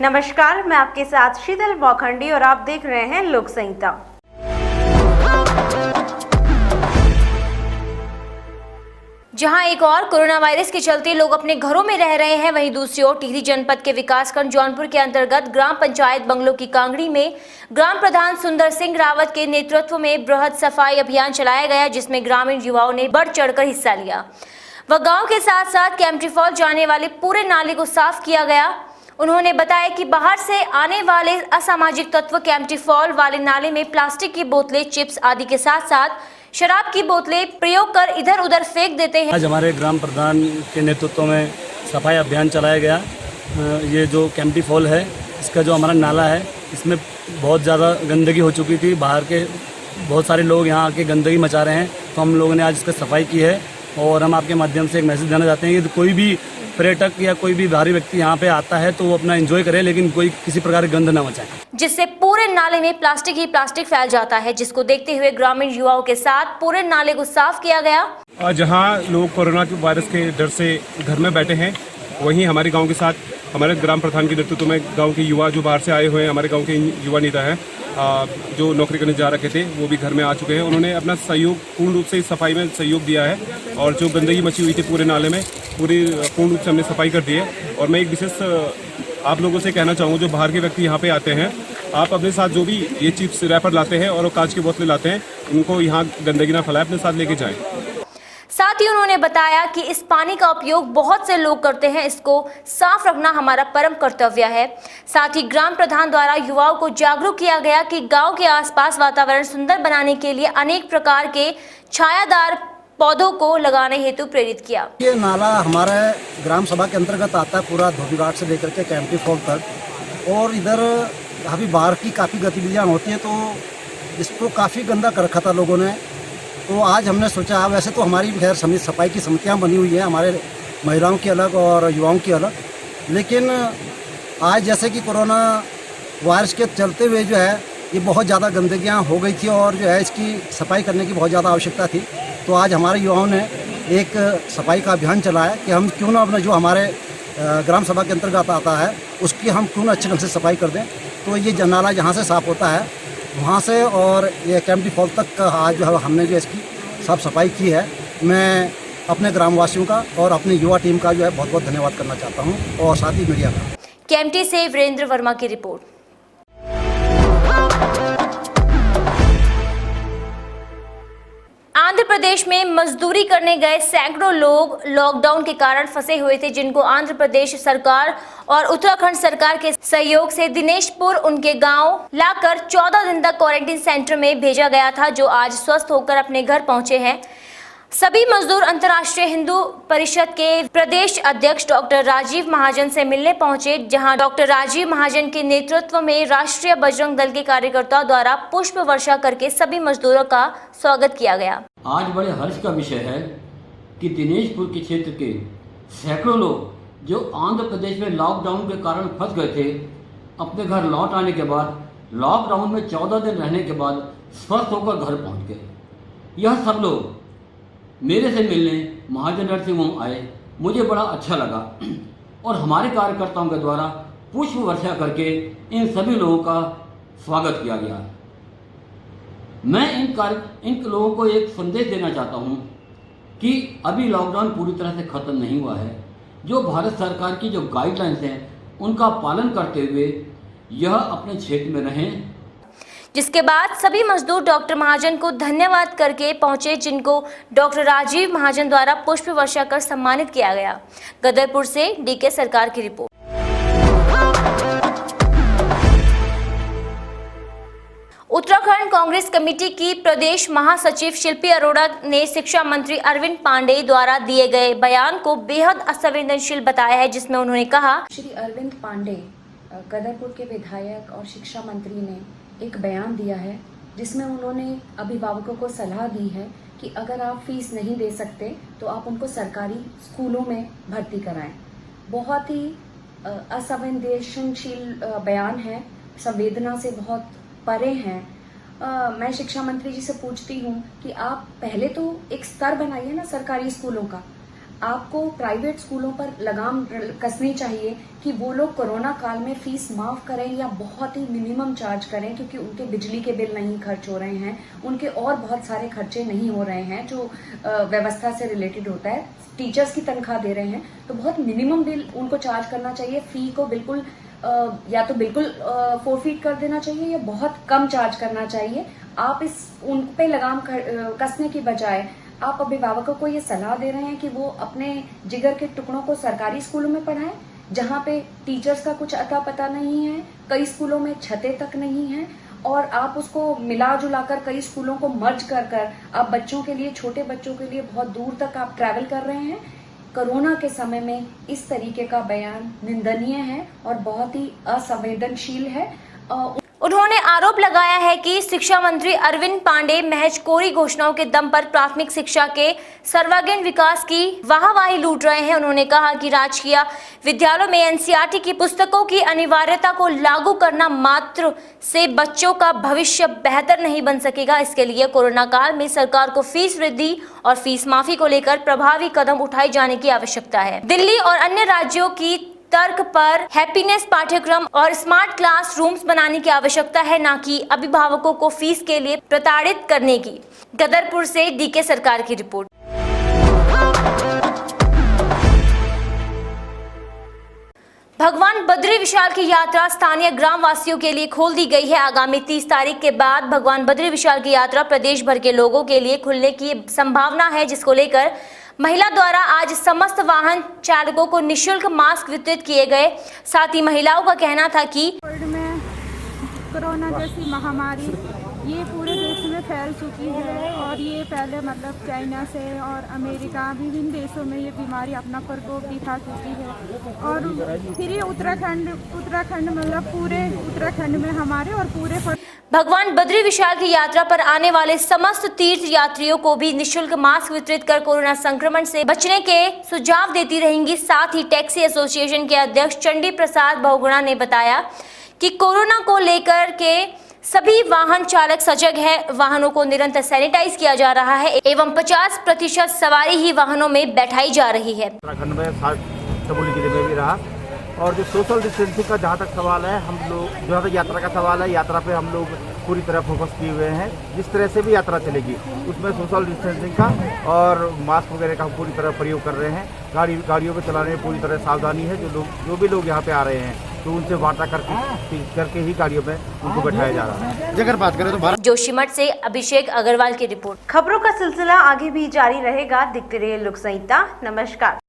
नमस्कार, मैं आपके साथ शीतल वाखंडी और आप देख रहे हैं लोक संहिता। जहां एक और कोरोना वायरस के चलते लोग अपने घरों में रह रहे हैं, वहीं दूसरी ओर टिहरी जनपद के विकासखंड जौनपुर के अंतर्गत ग्राम पंचायत बंगलो की कांगड़ी में ग्राम प्रधान सुंदर सिंह रावत के नेतृत्व में बृहद सफाई अभियान चलाया गया, जिसमें ग्रामीण युवाओं ने बढ़ चढ़कर हिस्सा लिया। वह गांव के साथ साथ कैंपटी फॉल जाने वाले पूरे नाले को साफ किया गया। उन्होंने बताया कि बाहर से आने वाले असामाजिक तत्व कैंपटी फॉल वाले नाले में प्लास्टिक की बोतलें, चिप्स आदि के साथ साथ शराब की बोतलें प्रयोग कर इधर उधर फेंक देते हैं। आज हमारे ग्राम प्रधान के नेतृत्व में सफाई अभियान चलाया गया। ये जो कैंपटी फॉल है, इसका जो हमारा नाला है, इसमें बहुत ज़्यादा गंदगी हो चुकी थी। बाहर के बहुत सारे लोग यहाँ आके गंदगी मचा रहे हैं, तो हम लोगों ने आज इसका सफाई की है। और हम आपके माध्यम से एक मैसेज देना चाहते हैं कि कोई भी पर्यटक या कोई भी बाहरी व्यक्ति यहाँ पे आता है तो वो अपना एंजॉय करे, लेकिन कोई किसी प्रकार की गंद ना मचाए, जिससे पूरे नाले में प्लास्टिक ही प्लास्टिक फैल जाता है, जिसको देखते हुए ग्रामीण युवाओं के साथ पूरे नाले को साफ किया गया। जहाँ लोग कोरोना के वायरस के डर से घर में बैठे हैं, वहीं हमारे गांव के साथ हमारे ग्राम प्रधान के नेतृत्व में गांव के युवा जो बाहर से आए हुए हैं, हमारे गांव के युवा नेता हैं जो नौकरी करने जा रखे थे, वो भी घर में आ चुके हैं। उन्होंने अपना सहयोग पूर्ण रूप से इस सफाई में सहयोग दिया है और जो गंदगी मची हुई थी पूरे नाले में, पूरी पूर्ण रूप से हमने सफाई कर दी है। और मैं एक विशेष आप लोगों से कहना चाहूँगा, जो बाहर के व्यक्ति यहाँ पे आते हैं, आप अपने साथ जो भी ये चिप्स रैपर लाते हैं और कांच की बोतलें लाते हैं, उनको यहाँ गंदगी ना फैलाएं, अपने साथ लेके जाएं। साथ ही उन्होंने बताया कि इस पानी का उपयोग बहुत से लोग करते हैं, इसको साफ रखना हमारा परम कर्तव्य है। साथ ही ग्राम प्रधान द्वारा युवाओं को जागरूक किया गया कि गांव के आसपास वातावरण सुंदर बनाने के लिए अनेक प्रकार के छायादार पौधों को लगाने हेतु प्रेरित किया। ये नाला हमारे ग्राम सभा के अंतर्गत आता है, पूरा धोबीघाट से लेकर के कैंपटी फॉल तक। और इधर अभी बाहर की काफ़ी गतिविधियाँ होती हैं, तो इसको काफ़ी गंदा कर रखा था लोगों ने। तो आज हमने सोचा, वैसे तो हमारी खैर सफाई की समितियाँ बनी हुई हैं, हमारे महिलाओं की अलग और युवाओं की अलग, लेकिन आज जैसे कि कोरोना वायरस के चलते हुए जो है ये बहुत ज़्यादा गंदगियाँ हो गई थी और जो है इसकी सफाई करने की बहुत ज़्यादा आवश्यकता थी। तो आज हमारे युवाओं ने एक सफाई का अभियान चलाया कि हम क्यों ना अपना जो हमारे ग्राम सभा के अंतर्गत आता है उसकी हम क्यों ना अच्छे ढंग से सफाई कर दें। तो ये नाला जहाँ से साफ़ होता है वहाँ से और ये कैंपटी फॉल तक का आज जो है हमने जो इसकी साफ सफाई की है। मैं अपने ग्रामवासियों का और अपनी युवा टीम का जो है बहुत बहुत धन्यवाद करना चाहता हूँ, और साथ ही मीडिया का। कैंपटी से वीरेंद्र वर्मा की रिपोर्ट। आंध्र प्रदेश में मजदूरी करने गए सैकड़ों लोग लॉकडाउन के कारण फंसे हुए थे, जिनको आंध्र प्रदेश सरकार और उत्तराखंड सरकार के सहयोग से दिनेशपुर उनके गांव लाकर 14 दिन तक क्वारंटीन सेंटर में भेजा गया था, जो आज स्वस्थ होकर अपने घर पहुंचे हैं। सभी मजदूर अंतर्राष्ट्रीय हिंदू परिषद के प्रदेश अध्यक्ष डॉक्टर राजीव महाजन से मिलने पहुंचे, जहां डॉक्टर राजीव महाजन के नेतृत्व में राष्ट्रीय बजरंग दल के कार्यकर्ताओं द्वारा पुष्प वर्षा करके सभी मजदूरों का स्वागत किया गया। आज बड़े हर्ष का विषय है कि दिनेशपुर के क्षेत्र के सैकड़ों लोग जो आंध्र प्रदेश में लॉकडाउन के कारण फंस गए थे, अपने घर लौट आने के बाद लॉकडाउन में 14 दिन रहने के बाद स्वस्थ होकर घर पहुंच गए। यह सब लोग मेरे से मिलने महाजन नरसिंह होम आए, मुझे बड़ा अच्छा लगा और हमारे कार्यकर्ताओं के द्वारा पुष्प वर्षा करके इन सभी लोगों का स्वागत किया गया। मैं इन लोगों को एक संदेश देना चाहता हूं कि अभी लॉकडाउन पूरी तरह से ख़त्म नहीं हुआ है। जो भारत सरकार की जो गाइडलाइंस हैं उनका पालन करते हुए यह अपने क्षेत्र में रहें। जिसके बाद सभी मजदूर डॉक्टर महाजन को धन्यवाद करके पहुंचे, जिनको डॉक्टर राजीव महाजन द्वारा पुष्प वर्षा कर सम्मानित किया गया। गदरपुर से डीके सरकार की रिपोर्ट। उत्तराखंड कांग्रेस कमेटी की प्रदेश महासचिव शिल्पी अरोड़ा ने शिक्षा मंत्री अरविंद पांडे द्वारा दिए गए बयान को बेहद असंवेदनशील बताया है, जिसमें उन्होंने कहा, श्री अरविंद पांडे गदरपुर के विधायक और शिक्षा मंत्री ने एक बयान दिया है, जिसमें उन्होंने अभिभावकों को सलाह दी है कि अगर आप फीस नहीं दे सकते तो आप उनको सरकारी स्कूलों में भर्ती कराएं। बहुत ही असंवेदनशील बयान है, संवेदना से बहुत परे हैं। मैं शिक्षा मंत्री जी से पूछती हूँ कि आप पहले तो एक स्तर बनाइए ना सरकारी स्कूलों का। आपको प्राइवेट स्कूलों पर लगाम कसनी चाहिए कि वो लोग कोरोना काल में फीस माफ करें या बहुत ही मिनिमम चार्ज करें, क्योंकि उनके बिजली के बिल नहीं खर्च हो रहे हैं, उनके और बहुत सारे खर्चे नहीं हो रहे हैं जो व्यवस्था से रिलेटेड होता है। टीचर्स की तनख्वाह दे रहे हैं तो बहुत मिनिमम बिल उनको चार्ज करना चाहिए। फी को बिल्कुल या तो बिल्कुल फोरफीट कर देना चाहिए या बहुत कम चार्ज करना चाहिए। आप उन पे लगाम कसने की बजाय आप अभिभावकों को ये सलाह दे रहे हैं कि वो अपने जिगर के टुकड़ों को सरकारी स्कूलों में पढ़ाएं, जहां पे टीचर्स का कुछ अता पता नहीं है, कई स्कूलों में छतें तक नहीं है, और आप उसको मिला जुला कर कई स्कूलों को मर्ज कर आप बच्चों के लिए, छोटे बच्चों के लिए बहुत दूर तक आप ट्रैवल कर रहे हैं। कोरोना के समय में इस तरीके का बयान निंदनीय है और बहुत ही असंवेदनशील है। उन्होंने आरोप लगाया है कि शिक्षा मंत्री अरविंद पांडे महज कोरी घोषणाओं के दम पर प्राथमिक शिक्षा के सर्वांगीण विकास की वाहवाही लूट रहे हैं। उन्होंने कहा कि राजकीय विद्यालयों में एनसीईआरटी की पुस्तकों की अनिवार्यता को लागू करना मात्र से बच्चों का भविष्य बेहतर नहीं बन सकेगा। इसके लिए कोरोना काल में सरकार को फीस वृद्धि और फीस माफी को लेकर प्रभावी कदम उठाए जाने की आवश्यकता है। दिल्ली और अन्य राज्यों की तर्क पर हैप्पीनेस पाठ्यक्रम और स्मार्ट क्लासरूम्स बनाने की आवश्यकता है, ना कि अभिभावकों को फीस के लिए प्रताड़ित करने की। गदरपुर से डीके सरकार की रिपोर्ट। भगवान बद्री विशाल की यात्रा स्थानीय ग्राम वासियों के लिए खोल दी गई है। आगामी 30 तारीख के बाद भगवान बद्री विशाल की यात्रा प्रदेश भर के लोगों के लिए खुलने की संभावना है, जिसको लेकर महिला द्वारा आज समस्त वाहन चालकों को निःशुल्क मास्क वितरित किए गए। साथ ही महिलाओं का कहना था कि वर्ल्ड में कोरोना जैसी महामारी ये पूरे देश में फैल चुकी है और ये पहले मतलब चाइना से और अमेरिका विभिन्न देशों में ये बीमारी अपना प्रकोप दिखा चुकी है। और फिर ये उत्तराखंड मतलब पूरे उत्तराखंड में हमारे और पूरे भगवान बद्री विशाल की यात्रा पर आने वाले समस्त तीर्थ यात्रियों को भी निःशुल्क मास्क वितरित कर कोरोना संक्रमण से बचने के सुझाव देती रहेंगी। साथ ही टैक्सी एसोसिएशन के अध्यक्ष चंडी प्रसाद बहुगुणा ने बताया कि कोरोना को लेकर के सभी वाहन चालक सजग है। वाहनों को निरंतर सैनिटाइज किया जा रहा है एवं 50% सवारी ही वाहनों में बैठाई जा रही है। उत्तराखंड में चमोली जिले में भी रहा। और जो सोशल डिस्टेंसिंग का जहाँ तक सवाल है, हम लोग जहाँ तक यात्रा का सवाल है, यात्रा पे हम लोग पूरी तरह फोकस किए हुए हैं। जिस तरह से भी यात्रा चलेगी उसमें सोशल डिस्टेंसिंग का और मास्क वगैरह का पूरी तरह प्रयोग कर रहे हैं। गाड़ियों को चलाने में पूरी तरह सावधानी है। जो भी लोग यहाँ पे आ रहे हैं तो उनसे वार्ता करके ही गाड़ियों में उनको बैठाया जा रहा है। अगर बात करें तो जोशीमठ से अभिषेक अग्रवाल की रिपोर्ट। खबरों का सिलसिला आगे भी जारी रहेगा। देखते रहिए लोक संहिता। नमस्कार।